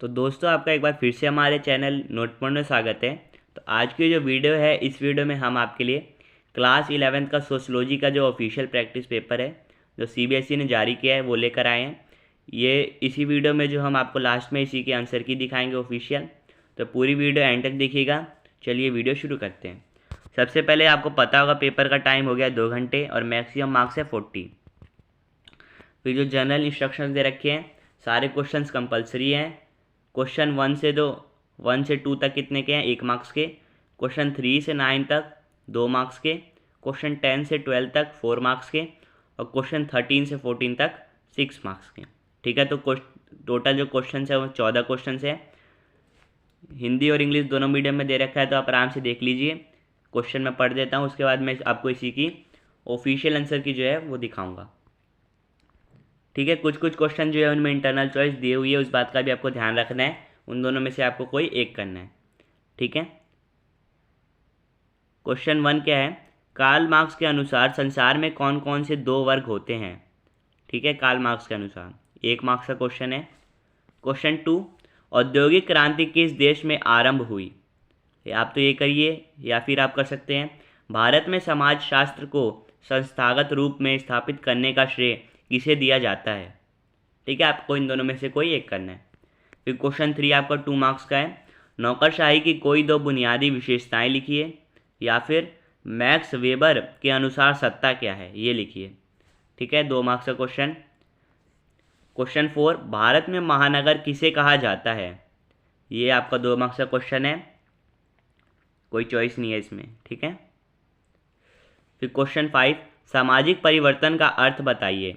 तो दोस्तों आपका एक बार फिर से हमारे चैनल नोटपॉइंट में स्वागत है। तो आज की जो वीडियो है, इस वीडियो में हम आपके लिए क्लास 11th का सोशलॉजी का जो ऑफिशियल प्रैक्टिस पेपर है जो सीबीएसई ने जारी किया है वो लेकर आए हैं। ये इसी वीडियो में जो हम आपको लास्ट में इसी के आंसर की दिखाएंगे ऑफिशियल। तो पूरी वीडियो एंड तक देखिएगा। चलिए वीडियो शुरू करते हैं। सबसे पहले आपको पता होगा पेपर का टाइम हो गया 2 घंटे और मैक्सिमम मार्क्स है 40। फिर जो जनरल इंस्ट्रक्शंस दे रखे हैं, सारे क्वेश्चंस कंपलसरी हैं। क्वेश्चन 1 से 2 तक कितने के हैं? 1 मार्क्स के। क्वेश्चन 3 से 9 तक 2 मार्क्स के। क्वेश्चन 10 से 12 तक 4 मार्क्स के। और क्वेश्चन 13 से 14 तक 6 मार्क्स के। ठीक है, तो टोटल जो क्वेश्चन है वो 14 क्वेश्चन है। हिंदी और इंग्लिश दोनों मीडियम में दे रखा है, तो आप आराम से देख लीजिए। क्वेश्चन मैं पढ़ देता हूँ, उसके बाद मैं आपको इसी की ऑफिशियल आंसर की जो है वो दिखाऊंगा। ठीक है, कुछ कुछ क्वेश्चन जो है उनमें इंटरनल चॉइस दी हुई है, उस बात का भी आपको ध्यान रखना है। उन दोनों में से आपको कोई एक करना है। ठीक है, क्वेश्चन 1 क्या है? कार्ल मार्क्स के अनुसार संसार में कौन कौन से 2 वर्ग होते हैं? ठीक है, कार्ल मार्क्स के अनुसार 1 मार्क्स का क्वेश्चन है। क्वेश्चन 2, औद्योगिक क्रांति किस देश में आरंभ हुई? आप तो ये करिए, या फिर आप कर सकते हैं, भारत में समाजशास्त्र को संस्थागत रूप में स्थापित करने का श्रेय किसे दिया जाता है? ठीक है, आपको इन दोनों में से कोई एक करना है। फिर क्वेश्चन 3 आपका 2 मार्क्स का है। नौकरशाही की कोई 2 बुनियादी विशेषताएं लिखिए, या फिर मैक्स वेबर के अनुसार सत्ता क्या है ये लिखिए। ठीक है, 2 मार्क्स का क्वेश्चन। क्वेश्चन 4, भारत में महानगर किसे कहा जाता है? ये आपका 2 मार्क्स का क्वेश्चन है, कोई चॉइस नहीं है इसमें। ठीक है, फिर क्वेश्चन 5, सामाजिक परिवर्तन का अर्थ बताइए।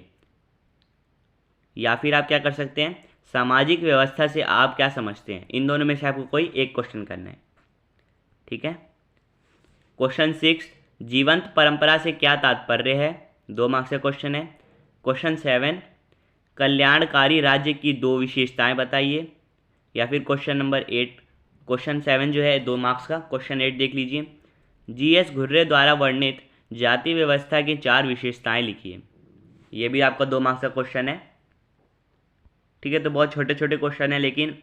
या फिर आप क्या कर सकते हैं, सामाजिक व्यवस्था से आप क्या समझते हैं? इन दोनों में से आपको कोई एक क्वेश्चन करना है। ठीक है, क्वेश्चन 6, जीवंत परंपरा से क्या तात्पर्य है? 2 मार्क्स का क्वेश्चन है। क्वेश्चन 7, कल्याणकारी राज्य की 2 विशेषताएं बताइए। या फिर क्वेश्चन नंबर 8, क्वेश्चन 7 जो है 2 मार्क्स का। क्वेश्चन 8 देख लीजिए, जीएस घुर्रे द्वारा वर्णित जाति व्यवस्था की 4 विशेषताएं लिखिए। ये भी आपका 2 मार्क्स का क्वेश्चन है। ठीक है, तो बहुत छोटे छोटे क्वेश्चन है, लेकिन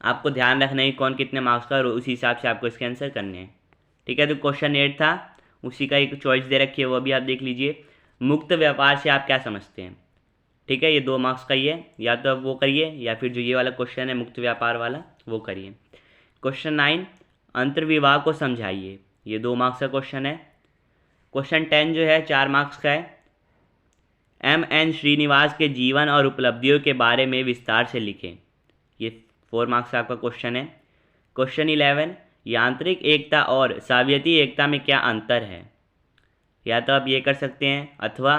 आपको ध्यान रखना है कौन कितने मार्क्स का, और उसी हिसाब से आपको इसके आंसर करने हैं। ठीक है, तो क्वेश्चन 8 था, उसी का एक चॉइस दे रखी है, वो भी आप देख लीजिए। मुक्त व्यापार से आप क्या समझते हैं? ठीक है, ये 2 मार्क्स का ही है, या तो आप वो करिए या फिर जो ये वाला क्वेश्चन है मुक्त व्यापार वाला वो करिए। क्वेश्चन 9, अंतर्विवाह को समझाइए। ये 2 मार्क्स का क्वेश्चन है। क्वेश्चन 10 जो है 4 मार्क्स का है। एम.एन. श्रीनिवास के जीवन और उपलब्धियों के बारे में विस्तार से लिखें। ये 4 मार्क्स का आपका क्वेश्चन है। क्वेश्चन 11, यांत्रिक एकता और सावियती एकता में क्या अंतर है? या तो आप ये कर सकते हैं, अथवा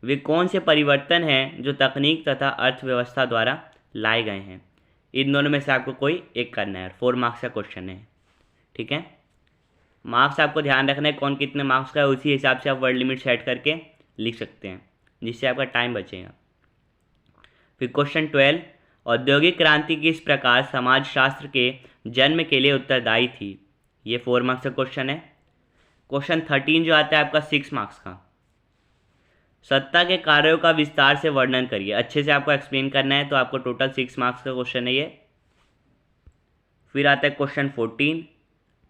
वे कौन से परिवर्तन हैं जो तकनीक तथा अर्थव्यवस्था द्वारा लाए गए हैं? इन दोनों में से आपको कोई एक करना है। 4 मार्क्स का क्वेश्चन है। ठीक है, मार्क्स आपको ध्यान रखना है कौन कितने मार्क्स का है, उसी हिसाब से आप वर्ड लिमिट सेट करके लिख सकते हैं, जिससे आपका टाइम बचेगा। फिर क्वेश्चन 12, औद्योगिक क्रांति किस प्रकार समाजशास्त्र के जन्म के लिए उत्तरदायी थी? ये 4 मार्क्स का क्वेश्चन है। क्वेश्चन 13 जो आता है आपका 6 मार्क्स का, सत्ता के कार्यों का विस्तार से वर्णन करिए। अच्छे से आपको एक्सप्लेन करना है, तो आपको टोटल 6 मार्क्स का क्वेश्चन है ये। फिर आता है क्वेश्चन 14,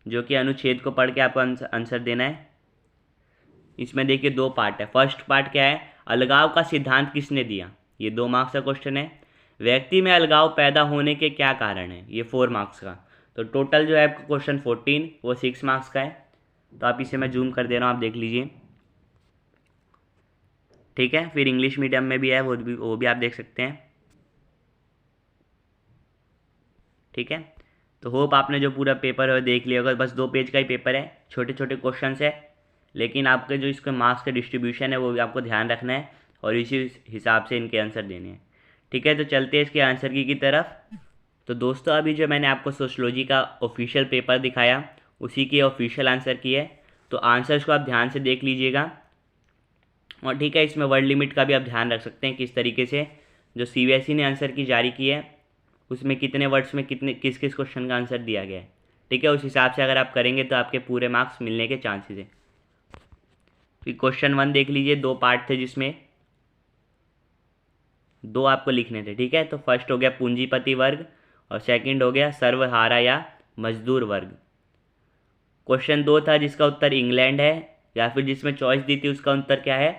जो कि अनुच्छेद को पढ़ के आपको आंसर देना है। इसमें देखिए 2 पार्ट है। फर्स्ट पार्ट क्या है, अलगाव का सिद्धांत किसने दिया? ये 2 मार्क्स का क्वेश्चन है। व्यक्ति में अलगाव पैदा होने के क्या कारण है? ये 4 मार्क्स का। तो टोटल जो है आपका क्वेश्चन 14 वो 6 मार्क्स का है। तो आप इसे मैं जूम कर दे रहा हूँ, आप देख लीजिए। ठीक है, फिर इंग्लिश मीडियम में भी है, वो भी आप देख सकते हैं। ठीक है, तो होप आपने जो पूरा पेपर है देख लिया होगा। बस 2 पेज का ही पेपर है, छोटे छोटे क्वेश्चंस है, लेकिन आपके जो इसके मार्क्स का डिस्ट्रीब्यूशन है वो भी आपको ध्यान रखना है, और इसी हिसाब से इनके आंसर देने हैं। ठीक है, तो चलते हैं इसके आंसर की तरफ। तो दोस्तों अभी जो मैंने आपको सोशलॉजी का ऑफिशियल पेपर दिखाया, उसी की ऑफिशियल आंसर की है। तो आंसर्स को आप ध्यान से देख लीजिएगा। और ठीक है, इसमें वर्ड लिमिट का भी आप ध्यान रख सकते हैं, किस तरीके से जो सीबीएसई ने आंसर की जारी की है उसमें कितने वर्ड्स में कितने किस किस क्वेश्चन का आंसर दिया गया है। ठीक है, उस हिसाब से अगर आप करेंगे तो आपके पूरे मार्क्स मिलने के चांसेस है। फिर क्वेश्चन 1 देख लीजिए, 2 पार्ट थे जिसमें दो आपको लिखने थे, ठीक है। तो फर्स्ट हो गया पूंजीपति वर्ग और सेकंड हो गया सर्वहारा या मजदूर वर्ग। क्वेश्चन 2 था जिसका उत्तर इंग्लैंड है, या फिर जिसमें चॉइस दी थी उसका उत्तर क्या है,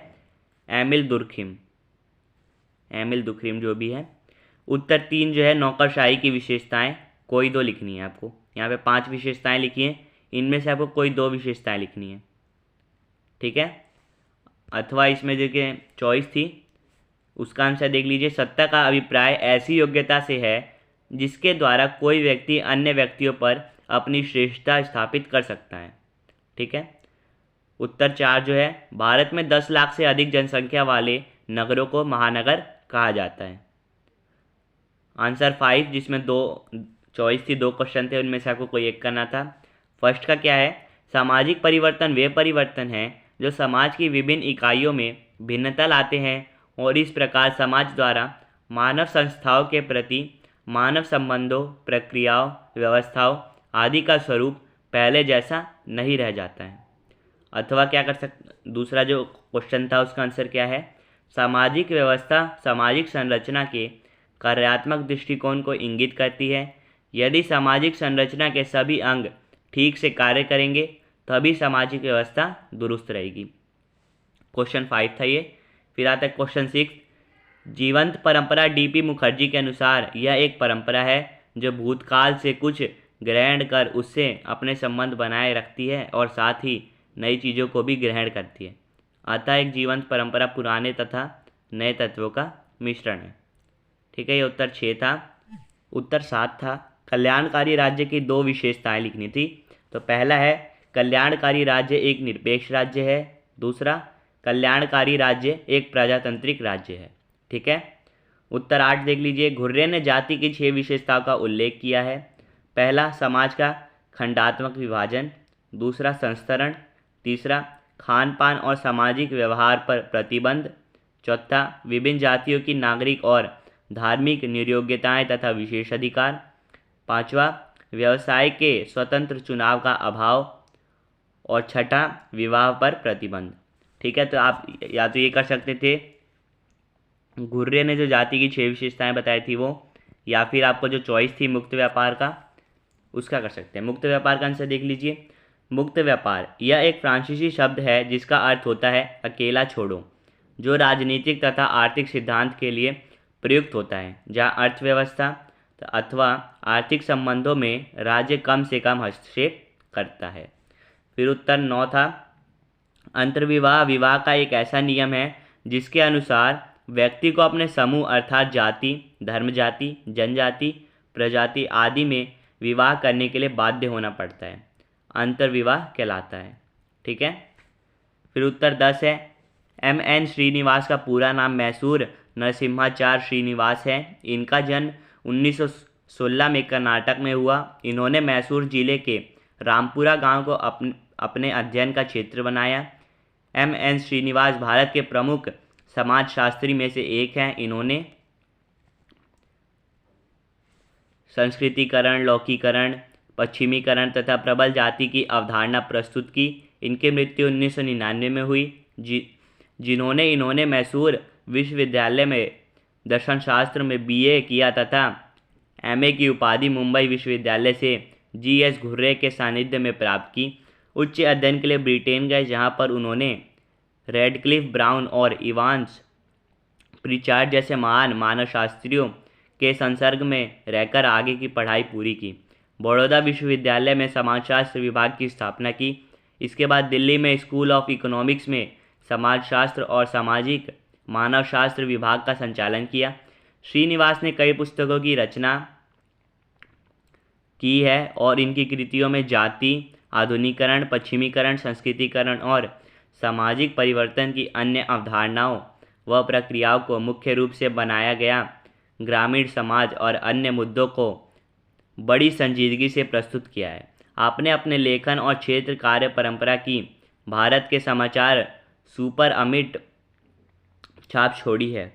एमिल दुर्खिम, एमिल दुर्खिम जो भी है। उत्तर 3 जो है नौकरशाही की विशेषताएं, कोई दो लिखनी है आपको। यहाँ पे 5 विशेषताएं लिखी हैं, इनमें से आपको कोई दो विशेषताएं लिखनी है, ठीक है। अथवा इसमें देखिए चॉइस थी, उसका आंसर देख लीजिए, सत्ता का अभिप्राय ऐसी योग्यता से है जिसके द्वारा कोई व्यक्ति अन्य व्यक्तियों पर अपनी श्रेष्ठता स्थापित कर सकता है, ठीक है। उत्तर 4 जो है भारत में 10 लाख से अधिक जनसंख्या वाले नगरों को महानगर कहा जाता है। आंसर 5 जिसमें दो चॉइस थी, दो क्वेश्चन थे, उनमें से आपको कोई एक करना था। फर्स्ट का क्या है, सामाजिक परिवर्तन वे परिवर्तन हैं जो समाज की विभिन्न इकाइयों में भिन्नता लाते हैं और इस प्रकार समाज द्वारा मानव संस्थाओं के प्रति मानव संबंधों, प्रक्रियाओं, व्यवस्थाओं आदि का स्वरूप पहले जैसा नहीं रह जाता है। अथवा क्या कर सकते, दूसरा जो क्वेश्चन था उसका आंसर क्या है, सामाजिक व्यवस्था सामाजिक संरचना के कार्यात्मक दृष्टिकोण को इंगित करती है। यदि सामाजिक संरचना के सभी अंग ठीक से कार्य करेंगे तभी सामाजिक व्यवस्था दुरुस्त रहेगी। क्वेश्चन 5 था ये। फिर आता है क्वेश्चन 6, जीवंत परंपरा डीपी मुखर्जी के अनुसार यह एक परंपरा है जो भूतकाल से कुछ ग्रहण कर उससे अपने संबंध बनाए रखती है और साथ ही नई चीज़ों को भी ग्रहण करती है। अतः एक जीवंत परंपरा पुराने तथा नए तत्वों का मिश्रण है, ठीक है। ये उत्तर 6 था। उत्तर 7 था, कल्याणकारी राज्य की दो विशेषताएं लिखनी थी। तो पहला है कल्याणकारी राज्य एक निरपेक्ष राज्य है, दूसरा कल्याणकारी राज्य एक प्रजातांत्रिक राज्य है, ठीक है। उत्तर 8 देख लीजिए, घुर्रे ने जाति की 6 विशेषताओं का उल्लेख किया है। पहला समाज का खंडात्मक विभाजन, दूसरा संस्तरण, तीसरा खान पान और सामाजिक व्यवहार पर प्रतिबंध, चौथा विभिन्न जातियों की नागरिक और धार्मिक निर्योग्यताएं तथा विशेषाधिकार, पांचवा व्यवसाय के स्वतंत्र चुनाव का अभाव और छठा विवाह पर प्रतिबंध, ठीक है। तो आप या तो ये कर सकते थे, घुर्रे ने जो जाति की 6 विशेषताएं बताई थी वो, या फिर आपको जो चॉइस थी मुक्त व्यापार का उसका कर सकते हैं। मुक्त व्यापार का आंसर देख लीजिए, मुक्त व्यापार यह एक फ्रांसीसी शब्द है जिसका अर्थ होता है अकेला छोड़ो, जो राजनीतिक तथा आर्थिक सिद्धांत के लिए प्रयुक्त होता है, जहाँ अर्थव्यवस्था अथवा आर्थिक संबंधों में राज्य कम से कम हस्तक्षेप करता है। फिर उत्तर 9 था, अंतर्विवाह विवाह का एक ऐसा नियम है जिसके अनुसार व्यक्ति को अपने समूह अर्थात जाति, धर्म जाति, जनजाति, प्रजाति आदि में विवाह करने के लिए बाध्य होना पड़ता है, अंतर्विवाह कहलाता है, ठीक है। फिर उत्तर 10 है, M.N. श्रीनिवास का पूरा नाम मैसूर नरसिम्हाचार्य श्रीनिवास है। इनका जन्म 1916 में कर्नाटक में हुआ। इन्होंने मैसूर जिले के रामपुरा गांव को अपने अध्ययन का क्षेत्र बनाया। M.N. श्रीनिवास भारत के प्रमुख समाजशास्त्री में से एक हैं। इन्होंने संस्कृतिकरण, लौकीकरण, पश्चिमीकरण तथा प्रबल जाति की अवधारणा प्रस्तुत की। इनकी मृत्यु 1999 में हुई। इन्होंने मैसूर विश्वविद्यालय में दर्शनशास्त्र में BA किया तथा MA की उपाधि मुंबई विश्वविद्यालय से G.S. घुर्रे के सानिध्य में प्राप्त की। उच्च अध्ययन के लिए ब्रिटेन गए, जहां पर उन्होंने रेडक्लिफ ब्राउन और इवांस प्रिचार्ड जैसे महान मानवशास्त्रियों के संसर्ग में रहकर आगे की पढ़ाई पूरी की। बड़ौदा विश्वविद्यालय में समाजशास्त्र विभाग की स्थापना की। इसके बाद दिल्ली में स्कूल ऑफ इकोनॉमिक्स में समाजशास्त्र और सामाजिक मानवशास्त्र विभाग का संचालन किया। श्रीनिवास ने कई पुस्तकों की रचना की है और इनकी कृतियों में जाति, आधुनिकीकरण, पश्चिमीकरण, संस्कृतिकरण और सामाजिक परिवर्तन की अन्य अवधारणाओं व प्रक्रियाओं को मुख्य रूप से बनाया गया ग्रामीण समाज और अन्य मुद्दों को बड़ी संजीदगी से प्रस्तुत किया है। आपने अपने लेखन और क्षेत्र कार्य परंपरा की भारत के समाचार सुपर अमिट छाप छोड़ी है,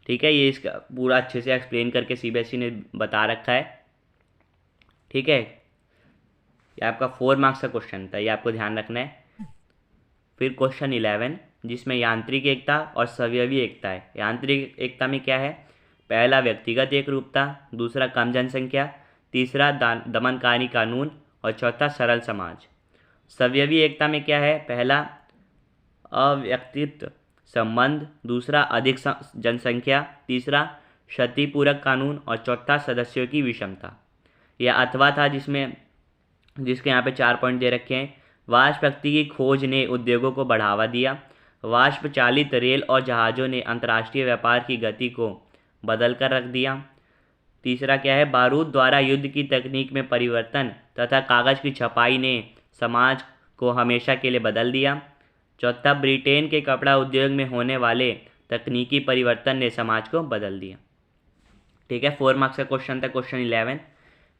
ठीक है। ये इसका पूरा अच्छे से एक्सप्लेन करके CBSE ने बता रखा है, ठीक है। ये आपका 4 मार्क्स का क्वेश्चन था, ये आपको ध्यान रखना है। फिर क्वेश्चन 11, जिसमें यांत्रिक एकता और सवयवी एकता है। यांत्रिक एकता में क्या है? पहला व्यक्तिगत एकरूपता, दूसरा कम जनसंख्या, तीसरा दमनकारी कानून और चौथा सरल समाज। सवयवी एकता में क्या है? पहला अव्यक्तित्व संबंध, दूसरा अधिक जनसंख्या, तीसरा क्षतिपूरक कानून और चौथा सदस्यों की विषमता। यह अथवा था जिसके यहाँ पे 4 पॉइंट दे रखे हैं। वाष्प शक्ति की खोज ने उद्योगों को बढ़ावा दिया। वाष्प चालित रेल और जहाज़ों ने अंतर्राष्ट्रीय व्यापार की गति को बदल कर रख दिया। तीसरा क्या है? बारूद द्वारा युद्ध की तकनीक में परिवर्तन तथा कागज़ की छपाई ने समाज को हमेशा के लिए बदल दिया। चौथा, ब्रिटेन के कपड़ा उद्योग में होने वाले तकनीकी परिवर्तन ने समाज को बदल दिया। ठीक है, 4 मार्क्स का क्वेश्चन था, क्वेश्चन 11।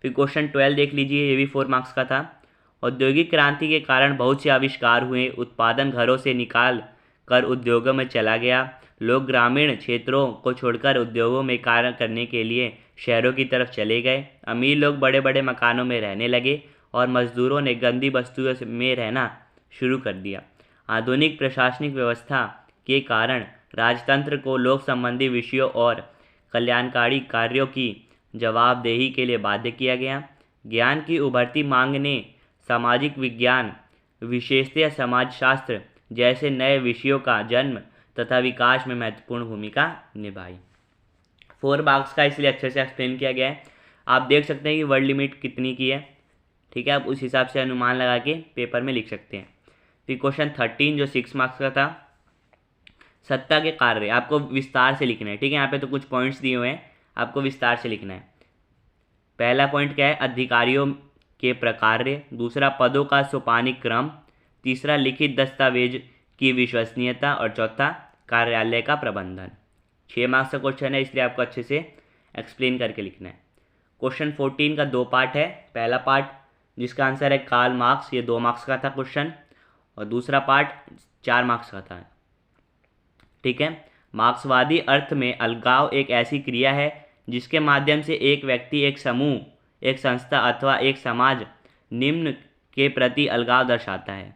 फिर क्वेश्चन 12 देख लीजिए, ये भी 4 मार्क्स का था। औद्योगिक क्रांति के कारण बहुत से आविष्कार हुए, उत्पादन घरों से निकाल कर उद्योगों में चला गया। लोग ग्रामीण क्षेत्रों को छोड़कर उद्योगों में कार्य करने के लिए शहरों की तरफ चले गए। अमीर लोग बड़े बड़े मकानों में रहने लगे और मजदूरों ने गंदी बस्तियों में रहना शुरू कर दिया। आधुनिक प्रशासनिक व्यवस्था के कारण राजतंत्र को लोक संबंधी विषयों और कल्याणकारी कार्यों की जवाबदेही के लिए बाध्य किया गया। ज्ञान की उभरती मांग ने सामाजिक विज्ञान, विशेषतः समाजशास्त्र जैसे नए विषयों का जन्म तथा विकास में महत्वपूर्ण भूमिका निभाई। 4 मार्क्स का इसलिए अच्छे से एक्सप्लेन किया गया है। आप देख सकते हैं कि वर्ड लिमिट कितनी की है। ठीक है, आप उस हिसाब से अनुमान लगा के पेपर में लिख सकते हैं। फिर क्वेश्चन 13 जो 6 मार्क्स का था, सत्ता के कार्य आपको विस्तार से लिखना है। ठीक है, यहाँ पे तो कुछ पॉइंट्स दिए हुए हैं, आपको विस्तार से लिखना है। पहला पॉइंट क्या है? अधिकारियों के प्रकार्य, दूसरा पदों का सोपानिक क्रम, तीसरा लिखित दस्तावेज की विश्वसनीयता और चौथा कार्यालय का प्रबंधन। 6 मार्क्स का क्वेश्चन है, इसलिए आपको अच्छे से एक्सप्लेन करके लिखना है। क्वेश्चन 14 का 2 पार्ट है। पहला पार्ट जिसका आंसर है कार्ल मार्क्स, ये 2 मार्क्स का था क्वेश्चन, और दूसरा पार्ट 4 मार्क्स का था। ठीक है, मार्क्सवादी अर्थ में अलगाव एक ऐसी क्रिया है जिसके माध्यम से एक व्यक्ति, एक समूह, एक संस्था अथवा एक समाज निम्न के प्रति अलगाव दर्शाता है: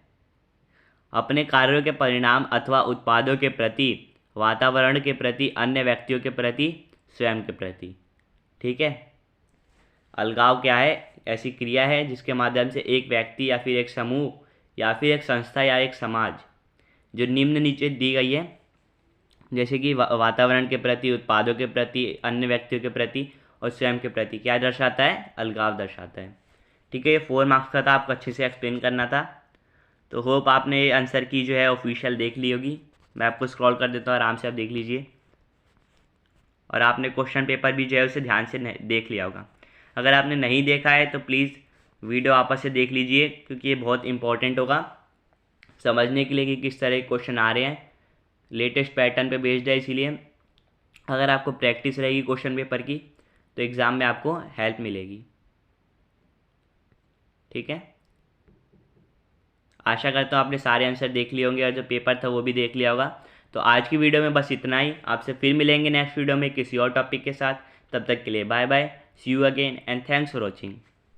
अपने कार्यों के परिणाम अथवा उत्पादों के प्रति, वातावरण के प्रति, अन्य व्यक्तियों के प्रति, स्वयं के प्रति। ठीक है, अलगाव क्या है? ऐसी क्रिया है जिसके माध्यम से एक व्यक्ति या फिर एक समूह या फिर एक संस्था या एक समाज जो निम्न नीचे दी गई है, जैसे कि वातावरण के प्रति, उत्पादों के प्रति, अन्य व्यक्तियों के प्रति और स्वयं के प्रति, क्या दर्शाता है? अलगाव दर्शाता है। ठीक है, ये 4 मार्क्स का था, आपको अच्छे से एक्सप्लेन करना था। तो होप आपने आंसर की जो है ऑफिशियल देख ली होगी। मैं आपको स्क्रॉल कर देता हूँ, आराम से आप देख लीजिए। और आपने क्वेश्चन पेपर भी जो है उसे ध्यान से देख लिया होगा। अगर आपने नहीं देखा है तो प्लीज़ वीडियो वापस से देख लीजिए, क्योंकि ये बहुत इंपॉर्टेंट होगा समझने के लिए कि किस तरह के क्वेश्चन आ रहे हैं। लेटेस्ट पैटर्न पे बेस्ड है, इसीलिए अगर आपको प्रैक्टिस रहेगी क्वेश्चन पेपर की तो एग्ज़ाम में आपको हेल्प मिलेगी। ठीक है, आशा करता हूँ आपने सारे आंसर देख लिए होंगे और जो पेपर था वो भी देख लिया होगा। तो आज की वीडियो में बस इतना ही। आपसे फिर मिलेंगे नेक्स्ट वीडियो में किसी और टॉपिक के साथ। तब तक के लिए bye bye, see you again and thanks for watching.